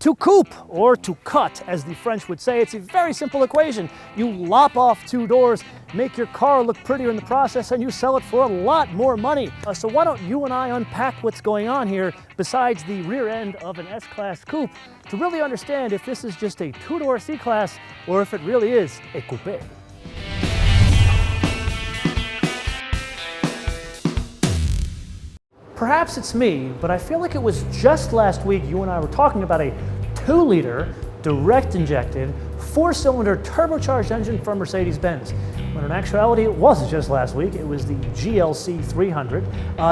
To coupe, or to cut, as the French would say, it's a very simple equation. You lop off 2 doors, make your car look prettier in the process, and you sell it for a lot more money. So why don't you and I unpack what's going on here besides the rear end of an S-Class coupe to really understand if this is just a 2-door C-Class or if it really is a coupe. Perhaps it's me, but I feel like it was just last week you and I were talking about a 2-liter, direct-injected, 4-cylinder turbocharged engine from Mercedes Benz. When in actuality, it wasn't just last week, it was the GLC 300.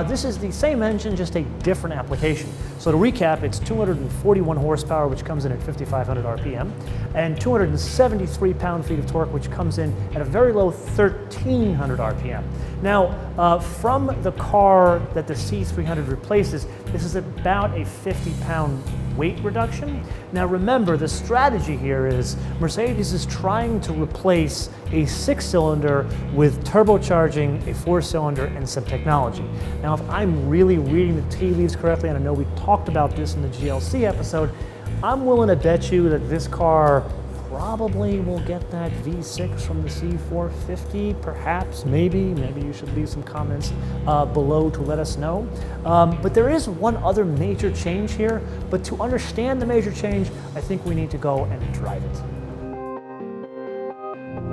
This is the same engine, just a different application. So to recap, it's 241 horsepower, which comes in at 5,500 RPM, and 273 pound-feet of torque, which comes in at a very low 1,300 RPM. Now, from the car that the C300 replaces, this is about a 50-pound weight reduction. Now remember, the strategy here is Mercedes is trying to replace a 6-cylinder with turbocharging a 4-cylinder and some technology. Now if I'm really reading the tea leaves correctly, and I know we talked about this in the GLC episode, I'm willing to bet you that this car probably will get that V6 from the C450, perhaps, maybe you should leave some comments below to let us know. But there is one other major change here, but to understand the major change, I think we need to go and drive it.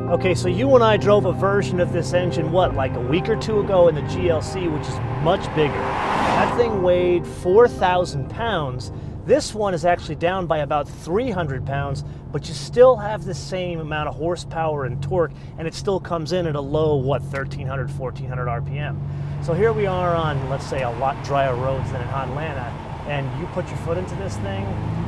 Okay, so you and I drove a version of this engine, like a week or 2 ago in the GLC, which is much bigger. That thing weighed 4,000 pounds. This one is actually down by about 300 pounds, but you still have the same amount of horsepower and torque, and it still comes in at a low, 1,300, 1,400 RPM. So here we are on, let's say, a lot drier roads than in Atlanta, and you put your foot into this thing,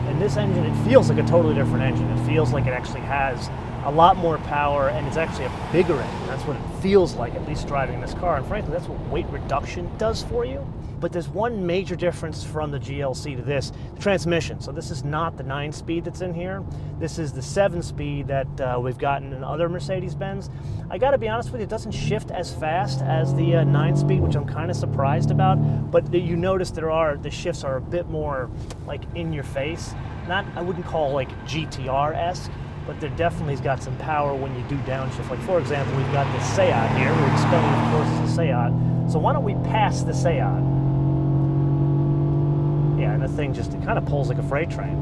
and this engine, it feels like a totally different engine. It feels like it actually has a lot more power, and it's actually a bigger engine. That's what it feels like, at least driving this car, and frankly, that's what weight reduction does for you. But there's one major difference from the GLC to this, the transmission. So this is not the 9-speed that's in here. This is the 7-speed that we've gotten in other Mercedes Benz. I gotta be honest with you, it doesn't shift as fast as the 9-speed, which I'm kind of surprised about. But you notice the shifts are a bit more like in your face. I wouldn't call like GTR-esque, but there definitely has got some power when you do downshift. Like for example, we've got the Seat here. We're spelling, of course, as a Seat. So why don't we pass the Seat? Yeah, and the thing just, it kind of pulls like a freight train.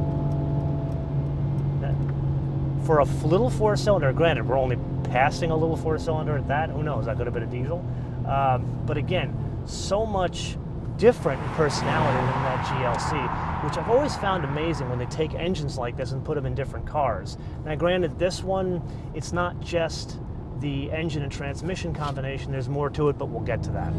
For a little 4-cylinder, granted, we're only passing a little 4-cylinder at that. Who knows? That could have been a diesel. But again, so much different in personality than that GLC, which I've always found amazing when they take engines like this and put them in different cars. Now, granted, this one, it's not just the engine and transmission combination. There's more to it, but we'll get to that.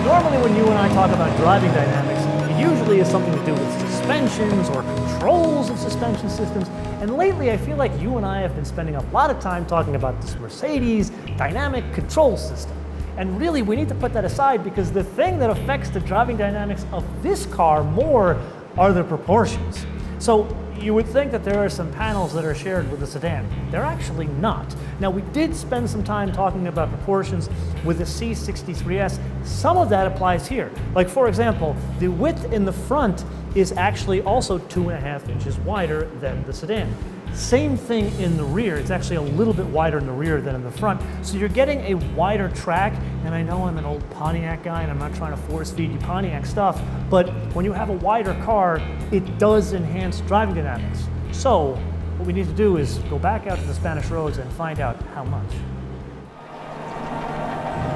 Normally when you and I talk about driving dynamics, it usually is something to do with suspensions or controls of suspension systems. And lately I feel like you and I have been spending a lot of time talking about this Mercedes dynamic control system. And really we need to put that aside, because the thing that affects the driving dynamics of this car more are the proportions. So you would think that there are some panels that are shared with the sedan. They're actually not. Now, we did spend some time talking about proportions with the C63S. Some of that applies here. Like, for example, the width in the front is actually also 2.5 inches wider than the sedan. Same thing in the rear. It's actually a little bit wider in the rear than in the front. So you're getting a wider track, and I know I'm an old Pontiac guy and I'm not trying to force feed you Pontiac stuff, but when you have a wider car, it does enhance driving dynamics. So what we need to do is go back out to the Spanish roads and find out how much.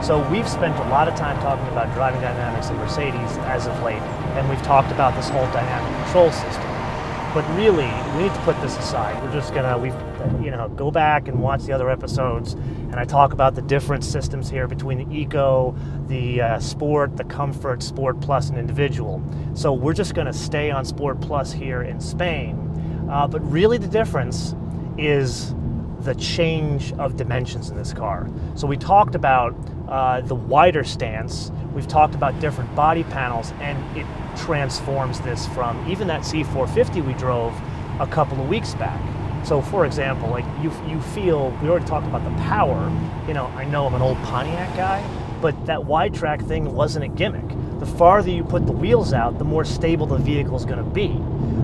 So we've spent a lot of time talking about driving dynamics in Mercedes as of late, and we've talked about this whole dynamic control system. But really, we need to put this aside. We're just gonna, go back and watch the other episodes, and I talk about the different systems here between the Eco, the Sport, the Comfort, Sport Plus, and Individual. So we're just gonna stay on Sport Plus here in Spain. But really the difference is the change of dimensions in this car. So we talked about the wider stance, we've talked about different body panels, and it transforms this from even that C450 we drove a couple of weeks back. So for example, like you feel, we already talked about the power. I know I'm an old Pontiac guy, but that wide track thing wasn't a gimmick. the farther you put the wheels out, the more stable the vehicle is going to be.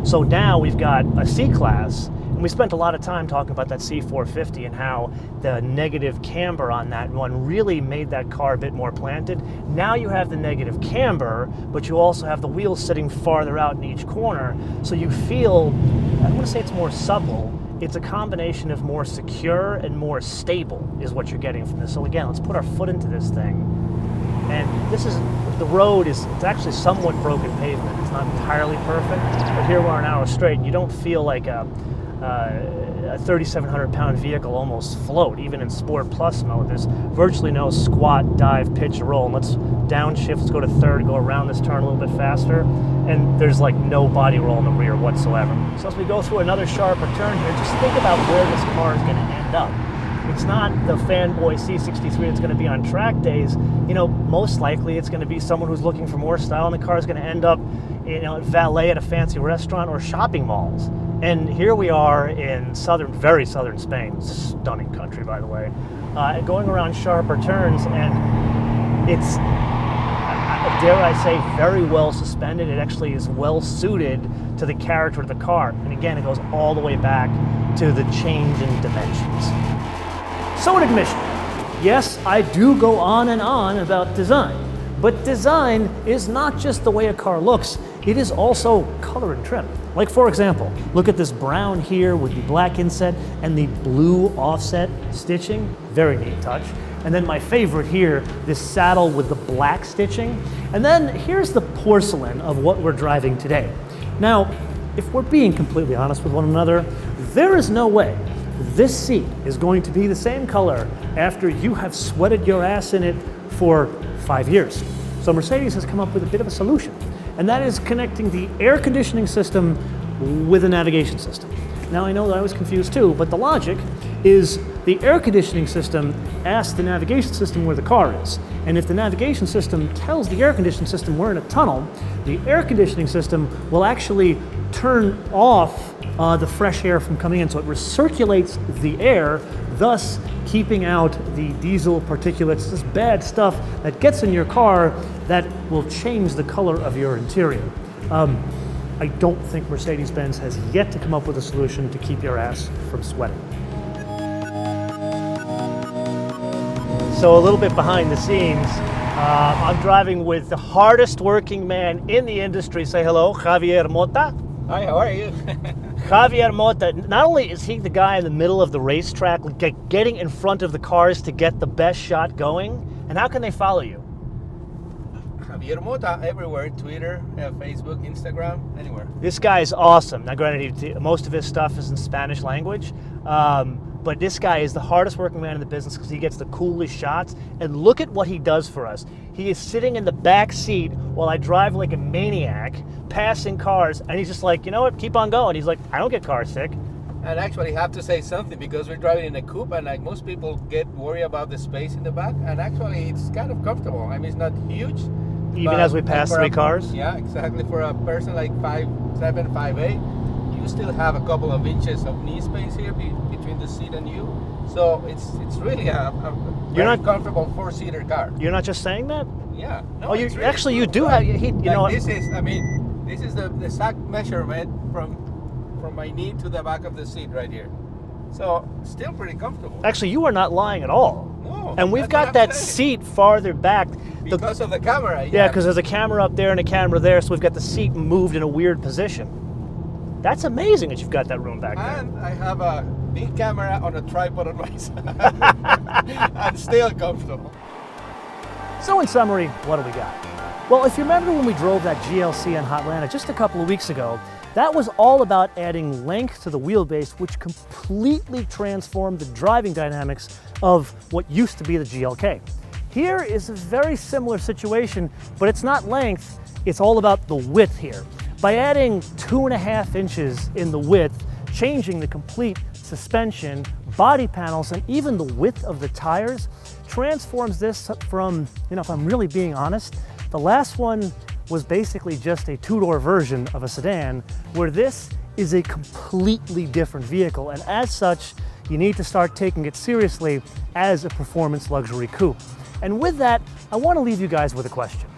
So now we've got a C-Class, and we spent a lot of time talking about that C450 and how the negative camber on that one really made that car a bit more planted. Now you have the negative camber, but you also have the wheels sitting farther out in each corner, so you feel, I don't want to say it's more supple, it's a combination of more secure and more stable is what you're getting from this. So again, let's put our foot into this thing. And this is, the road is, it's actually somewhat broken pavement. It's not entirely perfect, but here we're on narrow straight, and you don't feel like a 3,700 pound vehicle almost float. Even in Sport Plus mode, there's virtually no squat, dive, pitch, roll. And let's downshift, let's go to third, go around this turn a little bit faster, and there's like no body roll in the rear whatsoever. So as we go through another sharper turn here, just think about where this car is going to end up. It's not the fanboy C63 that's going to be on track days. You know, most likely it's going to be someone who's looking for more style, and the car is going to end up, you know, valet at a fancy restaurant or shopping malls. And here we are in very southern Spain, stunning country, by the way, going around sharper turns, and it's, dare I say, very well suspended. It actually is well suited to the character of the car. And again, it goes all the way back to the change in dimensions. So in admission, yes, I do go on and on about design, but design is not just the way a car looks, it is also color and trim. Like for example, look at this brown here with the black inset and the blue offset stitching, very neat touch. And then my favorite here, this saddle with the black stitching. And then here's the porcelain of what we're driving today. Now, if we're being completely honest with one another, there is no way this seat is going to be the same color after you have sweated your ass in it for 5 years. So Mercedes has come up with a bit of a solution, and that is connecting the air conditioning system with a navigation system. Now I know that I was confused too, but the logic is the air conditioning system asks the navigation system where the car is. And if the navigation system tells the air conditioning system we're in a tunnel, the air conditioning system will actually turn off the fresh air from coming in. So it recirculates the air, thus keeping out the diesel particulates, this bad stuff that gets in your car that will change the color of your interior. I don't think Mercedes-Benz has yet to come up with a solution to keep your ass from sweating. So a little bit behind the scenes, I'm driving with the hardest working man in the industry. Say hello, Javier Mota. Hi, how are you? Javier Mota, not only is he the guy in the middle of the racetrack, getting in front of the cars to get the best shot going, and how can they follow you? Javier Mota everywhere, Twitter, Facebook, Instagram, anywhere. This guy is awesome. Now granted, most of his stuff is in Spanish language, but this guy is the hardest working man in the business because he gets the coolest shots. And look at what he does for us. He is sitting in the back seat while I drive like a maniac, passing cars, and he's just like, you know what, keep on going. He's like, I don't get car sick. And actually, I have to say something because we're driving in a coupe, and like most people get worried about the space in the back, and actually it's kind of comfortable. I mean, it's not huge. Even as we pass 3 cars? Yeah, exactly. For a person like 5'7", 5'8", you still have a couple of inches of knee space here between the seat and you. So it's really a very comfortable 4-seater car. You're not just saying that? Yeah. No, oh, you really actually cool. You do have. You know. This is, I mean, this is the exact measurement from my knee to the back of the seat right here. So still pretty comfortable. Actually, you are not lying at all. No. And we've got that seat farther back. Because of the camera. Yeah, because there's a camera up there and a camera there, so we've got the seat moved in a weird position. That's amazing that you've got that room back there. And I have a big camera on a tripod on my side. I'm still comfortable. So in summary, what do we got? Well, if you remember when we drove that GLC in Hotlanta just a couple of weeks ago, that was all about adding length to the wheelbase, which completely transformed the driving dynamics of what used to be the GLK. Here is a very similar situation, but it's not length, it's all about the width here. By adding 2.5 inches in the width, changing the complete suspension, body panels, and even the width of the tires, transforms this from, you know, if I'm really being honest, the last one was basically just a 2-door version of a sedan, where this is a completely different vehicle, and as such, you need to start taking it seriously as a performance luxury coupe. And with that, I want to leave you guys with a question.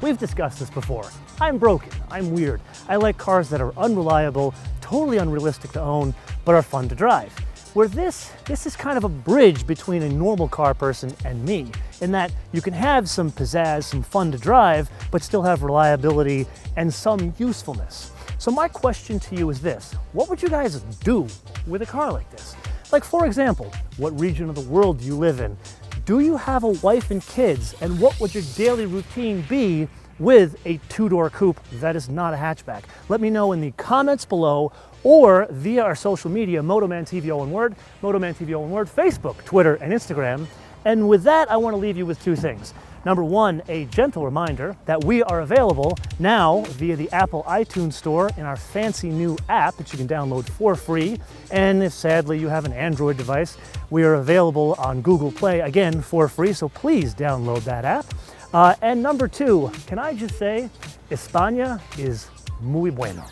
We've discussed this before. I'm broken, I'm weird. I like cars that are unreliable, totally unrealistic to own, but are fun to drive. Where this is kind of a bridge between a normal car person and me, in that you can have some pizzazz, some fun to drive, but still have reliability and some usefulness. So my question to you is this: what would you guys do with a car like this? Like, for example, what region of the world do you live in? Do you have a wife and kids? And what would your daily routine be with a two-door coupe that is not a hatchback? Let me know in the comments below or via our social media, MotoManTV all one word, MotoManTV all one word, Facebook, Twitter, and Instagram. And with that, I want to leave you with two things. Number one, a gentle reminder that we are available now via the Apple iTunes Store in our fancy new app that you can download for free. And if sadly you have an Android device, we are available on Google Play, again, for free. So please download that app. And number two, can I just say, España is muy bueno.